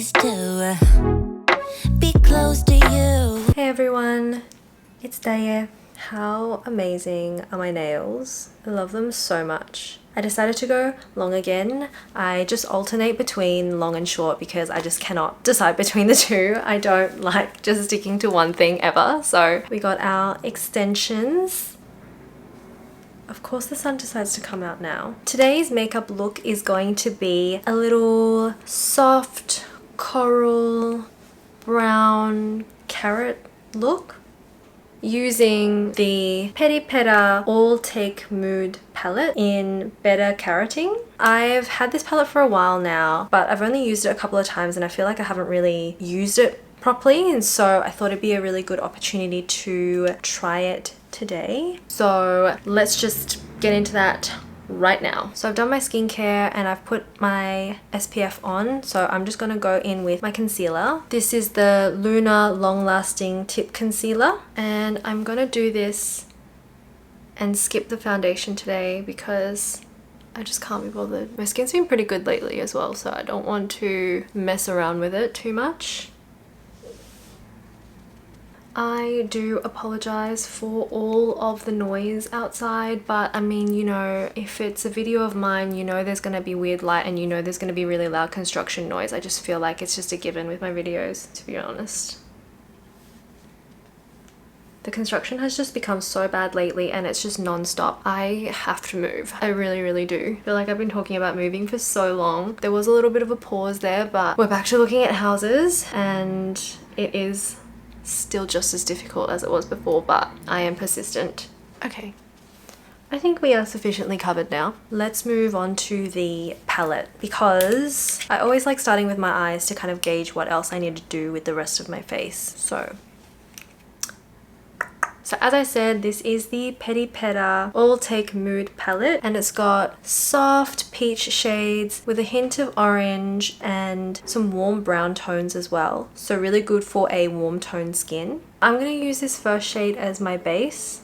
is to be close to you. Hey everyone, it's Daya. How amazing are my nails? I love them so much. I decided to go long again. I just alternate between long and short because I just cannot decide between the two. I don't like just sticking to one thing ever. So we got our extensions. Of course the sun decides to come out now. Today's makeup look is going to be a little soft coral brown carrot look using the Peripera All Take Mood palette in Better Carroting. I've had this palette for a while now, but I've only used it a couple of times and I feel like I haven't really used it properly, and so I thought it'd be a really good opportunity to try it today. So let's just get into that right now. So I've done my skincare and I've put my SPF on, so I'm just going to go in with my concealer. This is the Luna Long Lasting Tip Concealer, and I'm going to do this and skip the foundation today because I just can't be bothered. My skin's been pretty good lately as well, so I don't want to mess around with it too much. I do apologize for all of the noise outside, but I mean, you know, if it's a video of mine, you know there's gonna be weird light and you know there's gonna be really loud construction noise. I just feel like it's just a given with my videos, to be honest. The construction has just become so bad lately and it's just non-stop. I have to move. I really do. I feel like I've been talking about moving for so long. There was a little bit of a pause there, but we're back to looking at houses and it is still just as difficult as it was before, but I am persistent. Okay, I think we are sufficiently covered now. Let's move on to the palette because I always like starting with my eyes to kind of gauge what else I need to do with the rest of my face. So as I said, this is the Peripera All Take Mood palette, and it's got soft peach shades with a hint of orange and some warm brown tones as well. So really good for a warm toned skin. I'm going to use this first shade as my base.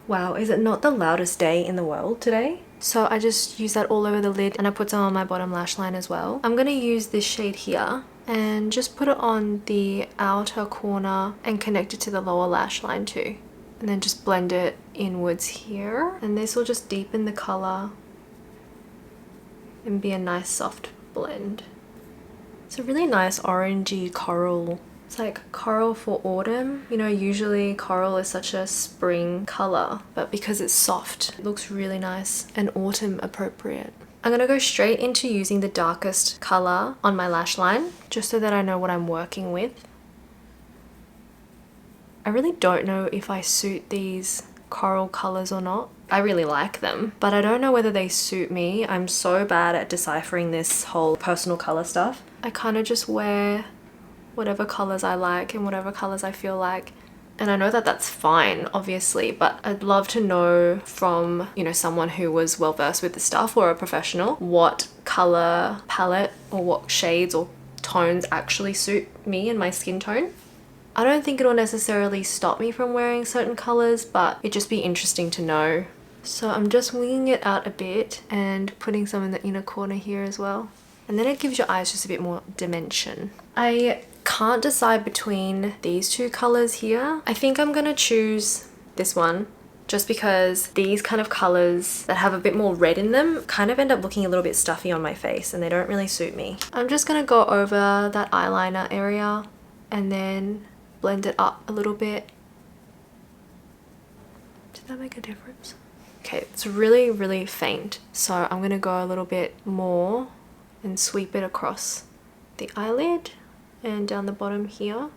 Wow, is it not the loudest day in the world today? So I just use that all over the lid and I put some on my bottom lash line as well. I'm going to use this shade here and just put it on the outer corner and connect it to the lower lash line too. And then just blend it inwards here. And this will just deepen the color and be a nice soft blend. It's a really nice orangey coral. It's like coral for autumn. You know, usually coral is such a spring color, but because it's soft, it looks really nice and autumn appropriate. I'm going to go straight into using the darkest color on my lash line, just so that I know what I'm working with. I really don't know if I suit these coral colors or not. I really like them, but I don't know whether they suit me. I'm so bad at deciphering this whole personal color stuff. I kind of just wear whatever colors I like and whatever colors I feel like. And I know that that's fine, obviously, but I'd love to know from, you know, someone who was well versed with the stuff or a professional, what color palette or what shades or tones actually suit me and my skin tone. I don't think it'll necessarily stop me from wearing certain colors, but it'd just be interesting to know. So I'm just winging it out a bit and putting some in the inner corner here as well. And then it gives your eyes just a bit more dimension. I can't decide between these two colors here. I think I'm gonna choose this one just because these kind of colors that have a bit more red in them kind of end up looking a little bit stuffy on my face and they don't really suit me. I'm just gonna go over that eyeliner area and then blend it up a little bit. Did that make a difference? Okay, it's really faint, so I'm gonna go a little bit more and sweep it across the eyelid and down the bottom here.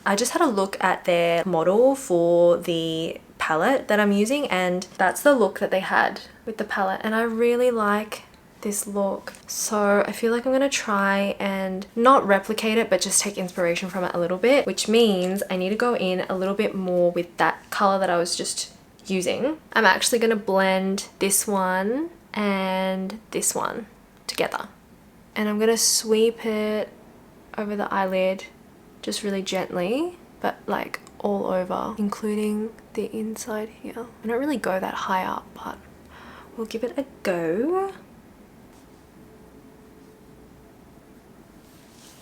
I just had a look at their model for the palette that I'm using, and that's the look that they had with the palette, and I really like this look. So I feel like I'm gonna try and not replicate it, but just take inspiration from it a little bit, which means I need to go in a little bit more with that color that I was just using. I'm actually gonna blend this one and this one together. And I'm gonna sweep it over the eyelid just really gently, but like all over, including the inside here. I don't really go that high up, but we'll give it a go.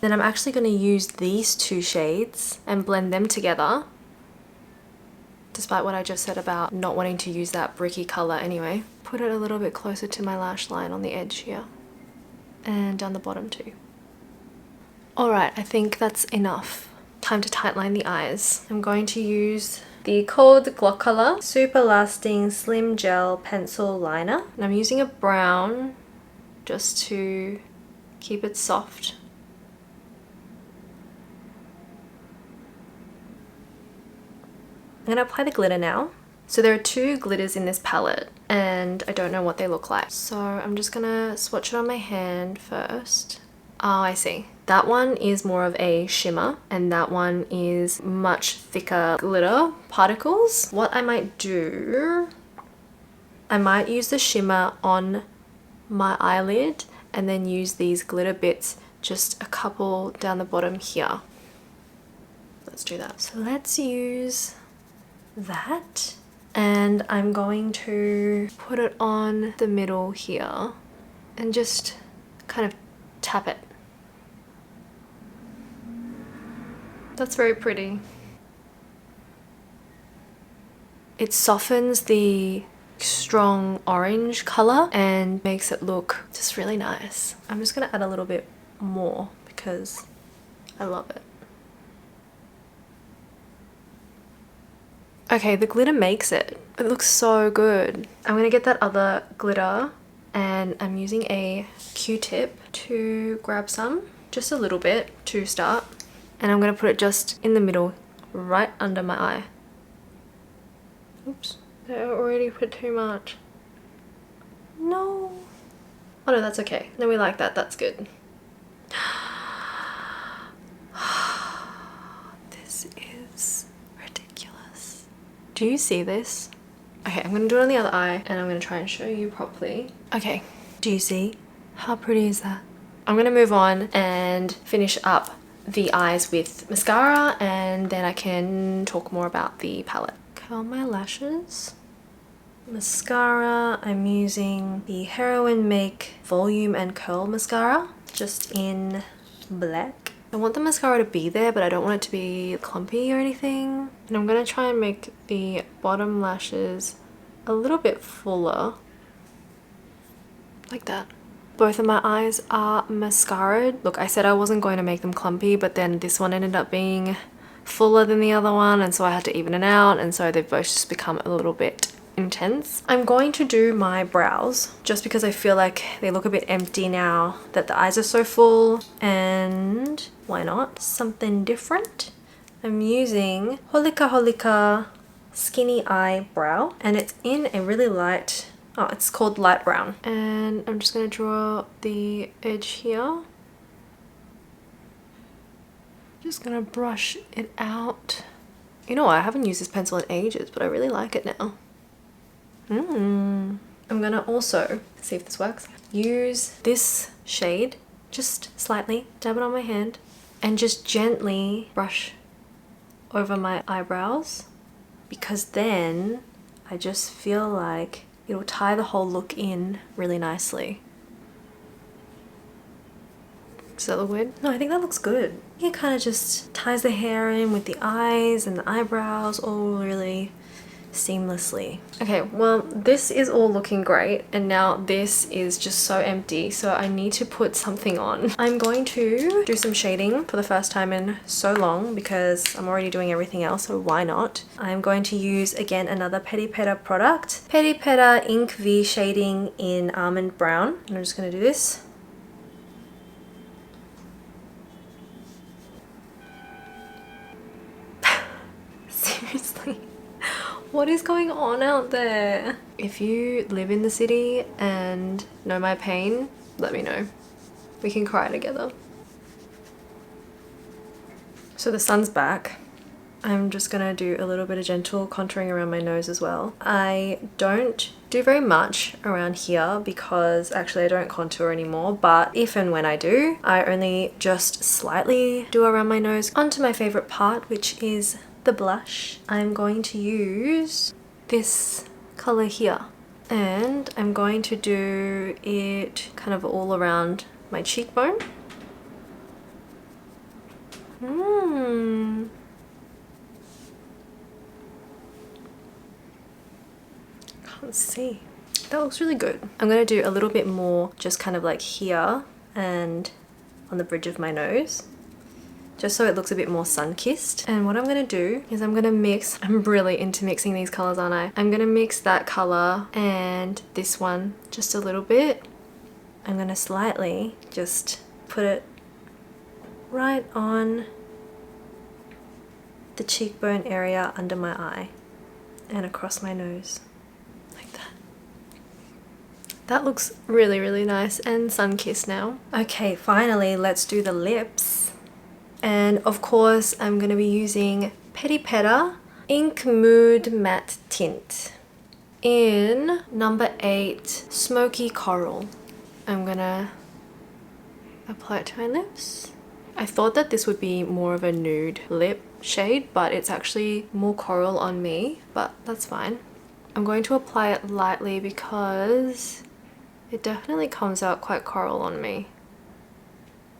Then I'm actually going to use these two shades and blend them together, despite what I just said about not wanting to use that bricky color anyway. Put it a little bit closer to my lash line on the edge here and down the bottom too. Alright, I think that's enough. Time to tightline the eyes. I'm going to use the called Glokolor Super Lasting Slim Gel Pencil Liner. And I'm using a brown just to keep it soft. I'm going to apply the glitter now. So there are two glitters in this palette and I don't know what they look like. So I'm just going to swatch it on my hand first. Oh, I see. That one is more of a shimmer and that one is much thicker glitter particles. What I might do, I might use the shimmer on my eyelid and then use these glitter bits just a couple down the bottom here. Let's do that. So let's use that and I'm going to put it on the middle here and just kind of tap it. That's very pretty. It softens the strong orange color and makes it look just really nice. I'm just gonna add a little bit more because I love it. Okay, the glitter makes it. It looks so good. I'm gonna get that other glitter and I'm using a Q-tip to grab some, just a little bit to start. And I'm gonna put it just in the middle, right under my eye. Oops, I already put too much. No. Oh no, that's okay. No, we like that, that's good. This is ridiculous. Do you see this? Okay, I'm gonna do it on the other eye and I'm gonna try and show you properly. Okay, do you see? How pretty is that? I'm gonna move on and finish up the eyes with mascara and then I can talk more about the palette. Curl my lashes. Mascara, I'm using the Heroine Make Volume and Curl Mascara, just in black. I want the mascara to be there, but I don't want it to be clumpy or anything. And I'm gonna try and make the bottom lashes a little bit fuller, like that. Both of my eyes are mascaraed. Look, I said I wasn't going to make them clumpy, but then this one ended up being fuller than the other one, and so I had to even it out, and so they've both just become a little bit intense. I'm going to do my brows just because I feel like they look a bit empty now that the eyes are so full, and why not? Something different. I'm using Holika Skinny Eye Brow, and it's in a really light, oh, it's called light brown. And I'm just going to draw the edge here. Just going to brush it out. You know what? I haven't used this pencil in ages, but I really like it now. I'm going to also, see if this works, use this shade, just slightly, dab it on my hand, and just gently brush over my eyebrows, because then I just feel like it'll tie the whole look in really nicely. Does that look weird? No, I think that looks good. It kind of just ties the hair in with the eyes and the eyebrows all really seamlessly. Okay, well, this is all looking great, and now this is just so empty, so I need to put something on. I'm going to do some shading for the first time in so long because I'm already doing everything else, so why not? I'm going to use again another Peripera product, Peripera Ink V shading in Almond Brown, and I'm just going to do this. Seriously, what is going on out there? If you live in the city and know my pain, let me know. We can cry together. So the sun's back. I'm just gonna do a little bit of gentle contouring around my nose as well. I don't do very much around here because actually I don't contour anymore, but if and when I do, I only just slightly do around my nose onto my favorite part, which is the blush, I'm going to use this color here. And I'm going to do it kind of all around my cheekbone. Can't see. That looks really good. I'm going to do a little bit more just kind of like here and on the bridge of my nose, just so it looks a bit more sun-kissed. And what I'm going to do is I'm going to mix, I'm really into mixing these colors, aren't I? I'm going to mix that color and this one just a little bit. I'm going to slightly just put it right on the cheekbone area under my eye and across my nose. That looks really, really nice and sun-kissed now. Okay, finally, let's do the lips. And of course, I'm going to be using Peripera Ink Mood Matte Tint in number 8 Smoky Coral. I'm going to apply it to my lips. I thought that this would be more of a nude lip shade, but it's actually more coral on me, but that's fine. I'm going to apply it lightly because it definitely comes out quite coral on me.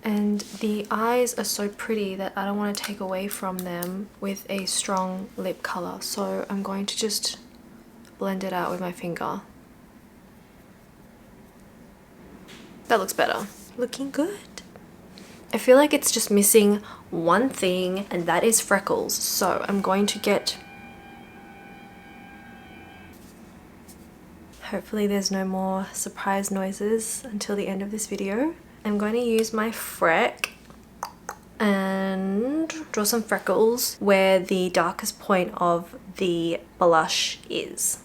And the eyes are so pretty that I don't want to take away from them with a strong lip color. So I'm going to just blend it out with my finger. That looks better. Looking good. I feel like it's just missing one thing, and that is freckles. So I'm going to get... Hopefully there's no more surprise noises until the end of this video. I'm going to use my Freck and draw some freckles where the darkest point of the blush is.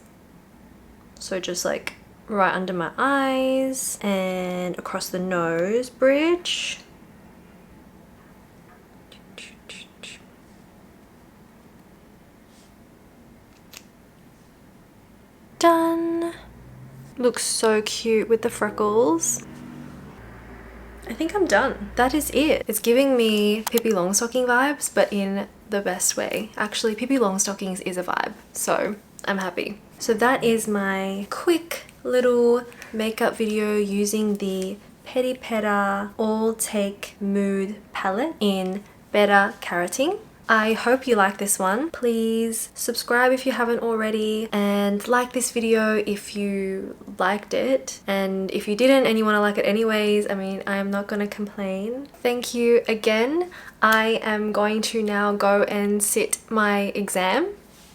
So just like right under my eyes and across the nose bridge. Done! Looks so cute with the freckles. I think I'm done. That is it. It's giving me Pippi Longstocking vibes, but in the best way. Actually, Pippi Longstockings is a vibe, so I'm happy. So that is my quick little makeup video using the Peripera All Take Mood palette in Better Carroting. I hope you like this one. Please subscribe if you haven't already, and like this video if you liked it. And if you didn't and you want to like it anyways, I mean, I am not going to complain. Thank you again. I am going to now go and sit my exam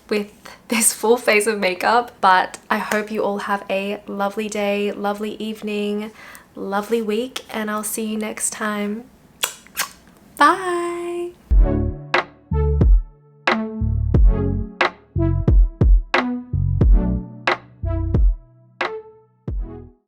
with this full face of makeup, but I hope you all have a lovely day, lovely evening, lovely week, and I'll see you next time. Bye!